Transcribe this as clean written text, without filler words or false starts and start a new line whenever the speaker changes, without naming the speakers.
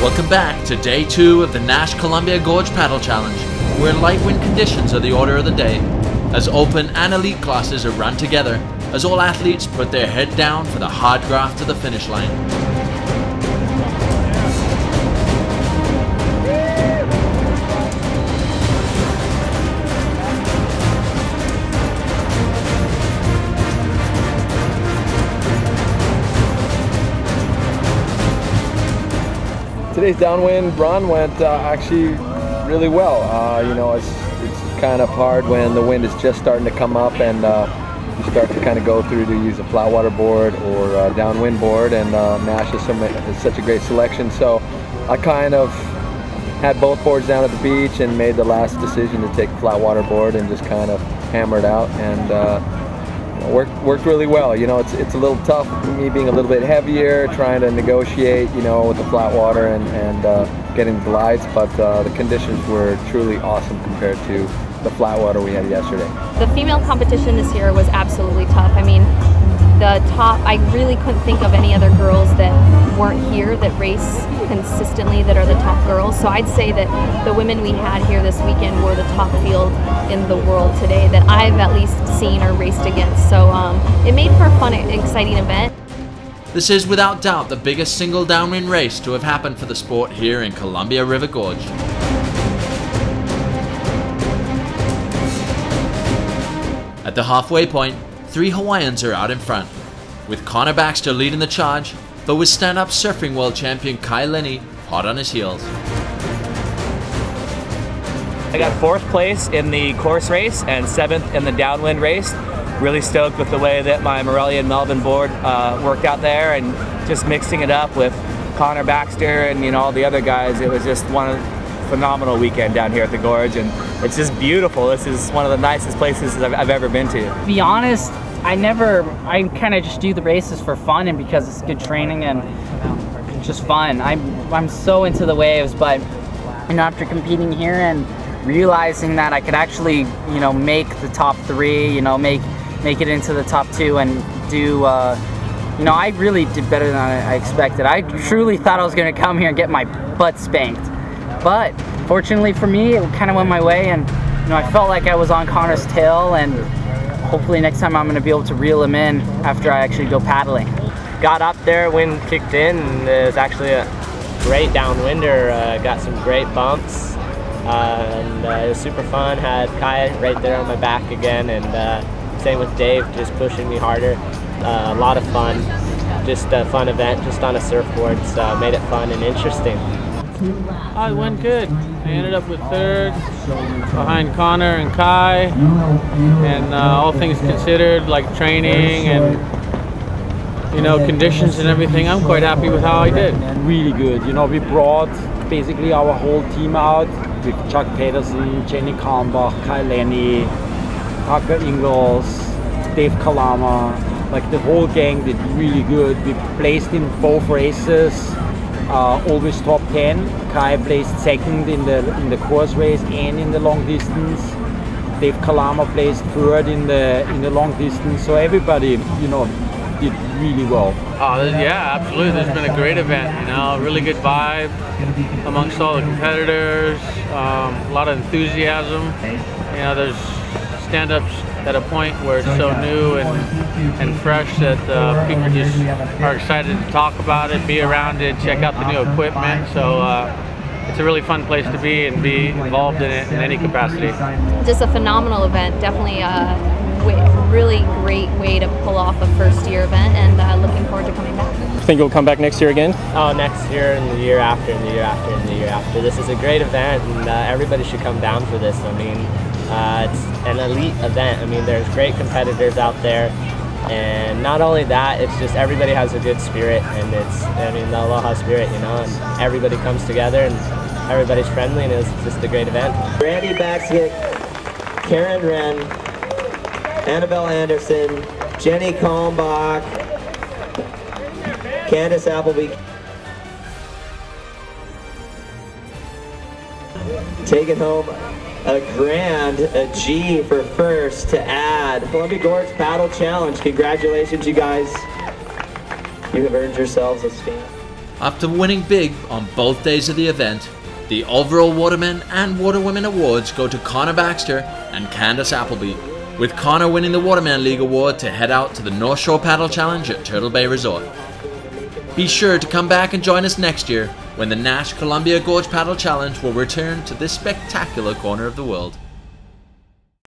Welcome back to day 2 of the Nash Columbia Gorge Paddle Challenge, where light wind conditions are the order of the day, as open and elite classes are run together, as all athletes put their head down for the hard graft to the finish line.
Today's downwind run went actually really well. You know, it's kind of hard when the wind is just starting to come up and you start to kind of go through to use a flat water board or a downwind board, and Nash is such a great selection. So I kind of had both boards down at the beach and made the last decision to take a flat water board and just kind of hammer it out, and worked really well. You know, it's a little tough, me being a little bit heavier, trying to negotiate, you know, with the flat water and getting glides, but the conditions were truly awesome compared to the flat water we had yesterday.
The female competition this year was absolutely tough. I mean, I really couldn't think of any other girls that weren't here that race consistently that are the top girls. So I'd say that the women we had here this weekend were the top field in the world today that I've at least seen or raced against. So it made for a fun, exciting event.
This is without doubt the biggest single downwind race to have happened for the sport here in Columbia River Gorge. At the halfway point, 3 Hawaiians are out in front, with Connor Baxter leading the charge, but with stand-up surfing world champion Kai Lenny hot on his heels.
I got 4th place in the course race and 7th in the downwind race. Really stoked with the way that my Morelia and Melbourne board worked out there, and just mixing it up with Connor Baxter and, you know, all the other guys. It was just phenomenal weekend down here at the Gorge, and it's just beautiful. This is one of the nicest places I've ever been to.
To be honest, I kind of just do the races for fun and because it's good training and it's just fun. I'm so into the waves, but you know, after competing here and realizing that I could actually, you know, make the top 3, you know, make it into the top 2 and do, you know, I really did better than I expected. I truly thought I was going to come here and get my butt spanked. But fortunately for me, it kind of went my way, and you know, I felt like I was on Connor's tail, and hopefully next time I'm going to be able to reel him in after I actually go paddling.
Got up there, wind kicked in, and it was actually a great downwinder. Got some great bumps, and it was super fun. Had Kai right there on my back again, and same with Dave, just pushing me harder. A lot of fun, just a fun event, just on a surfboard, so made it fun and interesting.
It went good. I ended up with 3rd behind Connor and Kai, and all things considered, like training and, you know, conditions and everything, I'm quite happy with how I did.
Really good. You know, we brought basically our whole team out with Chuck Pedersen, Jenny Kalmbach, Kai Lenny, Tucker Ingalls, Dave Kalama. Like, the whole gang did really good. We placed in both races. Always top 10. Kai placed 2nd in the course race and in the long distance. Dave Kalama placed 3rd in the long distance. So everybody, you know, did really well.
Yeah, absolutely. There's been a great event. You know, really good vibe amongst all the competitors. A lot of enthusiasm. You know, there's stand-ups at a point where it's so new and fresh that people just are excited to talk about it, be around it, check out the new equipment. So it's a really fun place to be and be involved in it in any capacity.
Just a phenomenal event. Definitely a really great way to pull off a first-year event, and looking forward to coming back.
Think you'll come back next year again?
Oh, next year and the year after and the year after and the year after. This is a great event, and everybody should come down for this. I mean, it's an elite event. I mean, there's great competitors out there, and not only that, it's just everybody has a good spirit, and it's, I mean, the aloha spirit, you know, and everybody comes together and everybody's friendly, and it's just a great event.
Randy Baxter, Karen Wren, Annabelle Anderson, Jenny Kalmbach, Candace Appleby. Taking home a grand, a G for first to add. Columbia Gorge Paddle Challenge. Congratulations, you guys. You have earned yourselves a stamp.
After winning big on both days of the event, the overall Watermen and Waterwomen awards go to Connor Baxter and Candace Appleby, with Connor winning the Waterman League award to head out to the North Shore Paddle Challenge at Turtle Bay Resort. Be sure to come back and join us next year when the Nash Columbia Gorge Paddle Challenge will return to this spectacular corner of the world.